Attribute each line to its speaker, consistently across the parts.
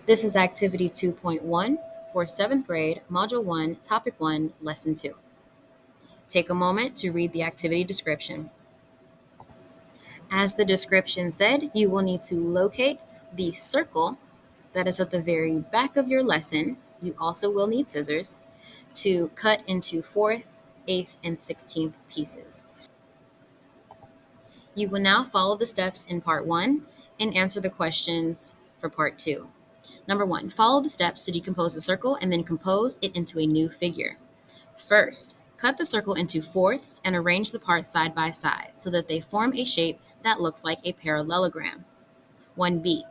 Speaker 1: This is Activity 2.1 for 7th grade, Module 1, Topic 1, Lesson 2. Take a moment to read the activity description. As the description said, you will need to locate the circle that is at the very back of your lesson. You also will need scissors to cut into 4th, 8th, and 16th pieces. You will now follow the steps in Part 1 and answer the questions for Part 2. Number 1, follow the steps to decompose the circle and then compose it into a new figure. First, cut the circle into fourths and arrange the parts side by side so that they form a shape that looks like a parallelogram. 1b,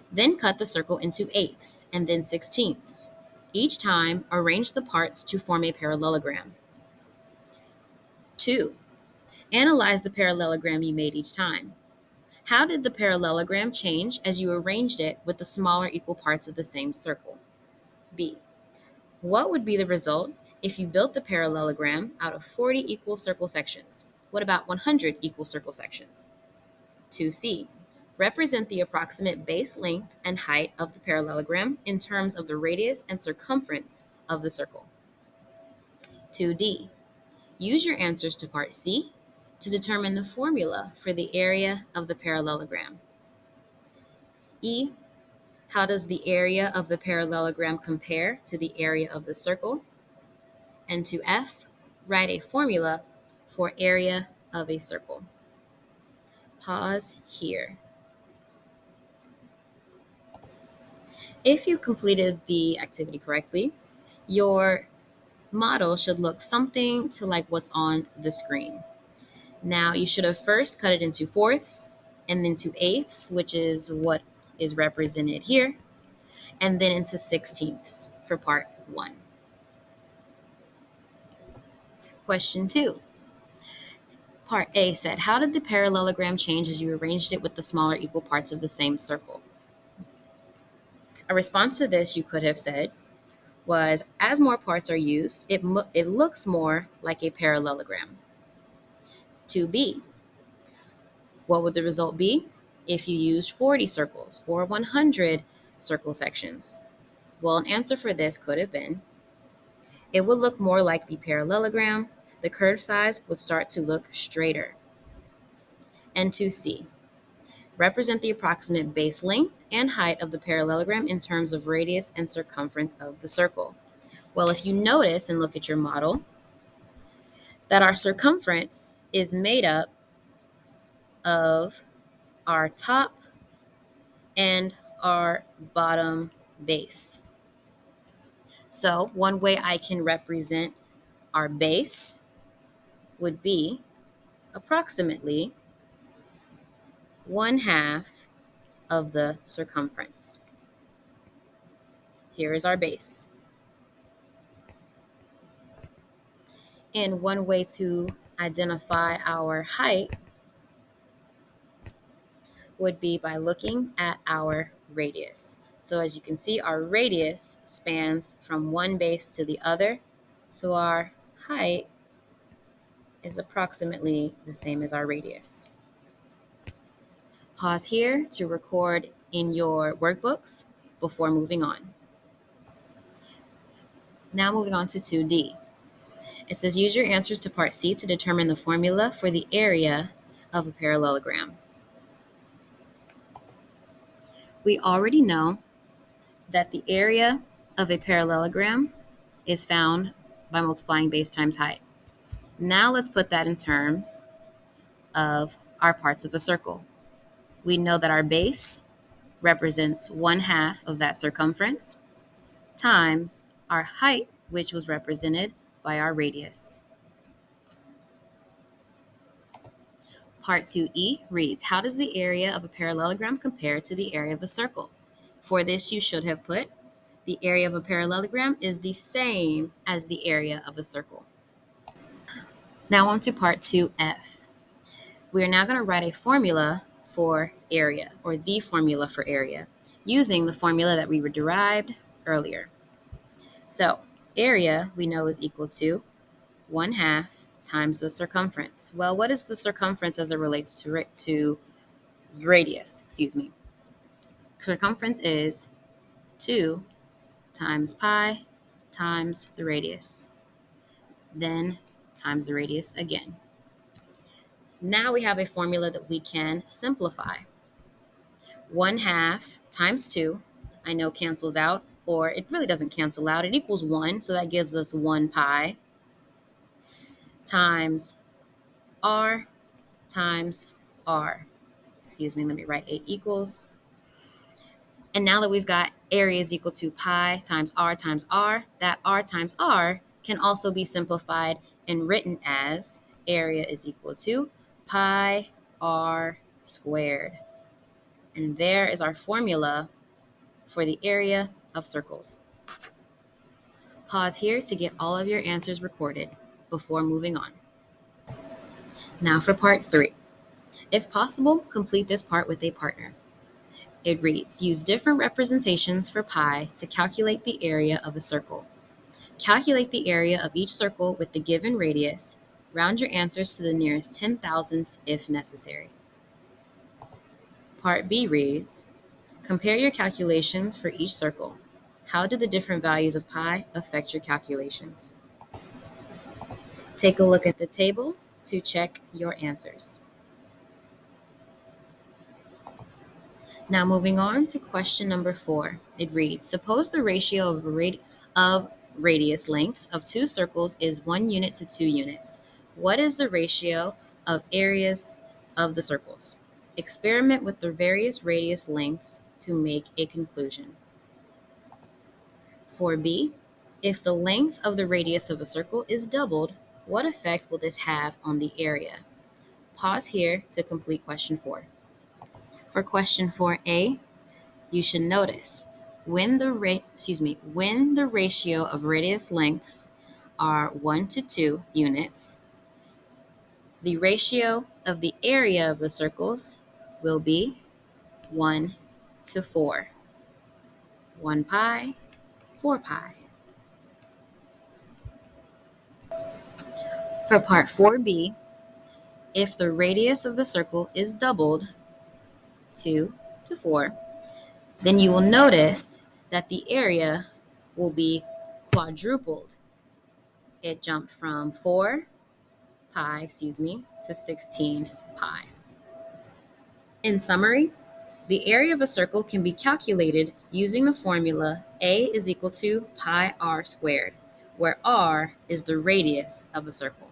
Speaker 1: then cut the circle into eighths and then sixteenths. Each time, arrange the parts to form a parallelogram. 2, analyze the parallelogram you made each time. How did the parallelogram change as you arranged it with the smaller equal parts of the same circle? B, what would be the result if you built the parallelogram out of 40 equal circle sections? What about 100 equal circle sections? 2c, represent the approximate base length and height of the parallelogram in terms of the radius and circumference of the circle. 2d, use your answers to part C to determine the formula for the area of the parallelogram. E, how does the area of the parallelogram compare to the area of the circle? And to F, write a formula for area of a circle. Pause here. If you completed the activity correctly, your model should look something to like what's on the screen. Now, you should have first cut it into fourths and then to eighths, which is what is represented here, and then into sixteenths for part 1. Question 2. Part A said, how did the parallelogram change as you arranged it with the smaller equal parts of the same circle? A response to this you could have said was, as more parts are used, it looks more like a parallelogram. 2b, what would the result be if you used 40 circles or 100 circle sections? Well, an answer for this could have been, it would look more like the parallelogram. The curve size would start to look straighter. And 2c, represent the approximate base length and height of the parallelogram in terms of radius and circumference of the circle. Well, if you notice and look at your model, that our circumference is made up of our top and our bottom base. So one way I can represent our base would be approximately 1/2 of the circumference. Here is our base. And one way to identify our height would be by looking at our radius. So as you can see, our radius spans from one base to the other. So our height is approximately the same as our radius. Pause here to record in your workbooks before moving on. Now moving on to 2D. It says use your answers to part C to determine the formula for the area of a parallelogram. We already know that the area of a parallelogram is found by multiplying base times height. Now let's put that in terms of our parts of a circle. We know that our base represents 1/2 of that circumference times our height, which was represented by our radius. Part 2E reads, how does the area of a parallelogram compare to the area of a circle? For this, you should have put, the area of a parallelogram is the same as the area of a circle. Now on to part 2F. We are now going to write a formula for area, or the formula for area, using the formula that we derived earlier. So area we know is equal to 1/2 times the circumference. Well, what is the circumference as it relates to radius? Circumference is 2 times pi times the radius, then times the radius again. Now we have a formula that we can simplify. 1/2 times 2, I know cancels out, or it really doesn't cancel out. It equals 1, so that gives us 1 pi times r times r. Excuse me, let me write 8 equals. And now that we've got area is equal to pi times r, that r times r can also be simplified and written as area is equal to pi r squared. And there is our formula for the area of circles. Pause here to get all of your answers recorded before moving on. Now for part 3. If possible, complete this part with a partner. It reads, use different representations for pi to calculate the area of a circle. Calculate the area of each circle with the given radius. Round your answers to the nearest 10,000ths if necessary. Part B reads, compare your calculations for each circle. How do the different values of pi affect your calculations? Take a look at the table to check your answers. Now moving on to question number 4. It reads, suppose the ratio of radius lengths of two circles is 1 unit to 2 units. What is the ratio of areas of the circles? Experiment with the various radius lengths to make a conclusion. 4b, if the length of the radius of a circle is doubled, what effect will this have on the area? Pause here to complete question 4. For question 4a, you should notice when the ratio of radius lengths are 1 to 2 units, the ratio of the area of the circles will be 1 to 4. 1 pi, 4 pi. For part 4b, if the radius of the circle is doubled, 2 to 4, then you will notice that the area will be quadrupled. It jumped from 4 pi, to 16 pi. In summary, the area of a circle can be calculated using the formula A is equal to pi r squared, where r is the radius of a circle.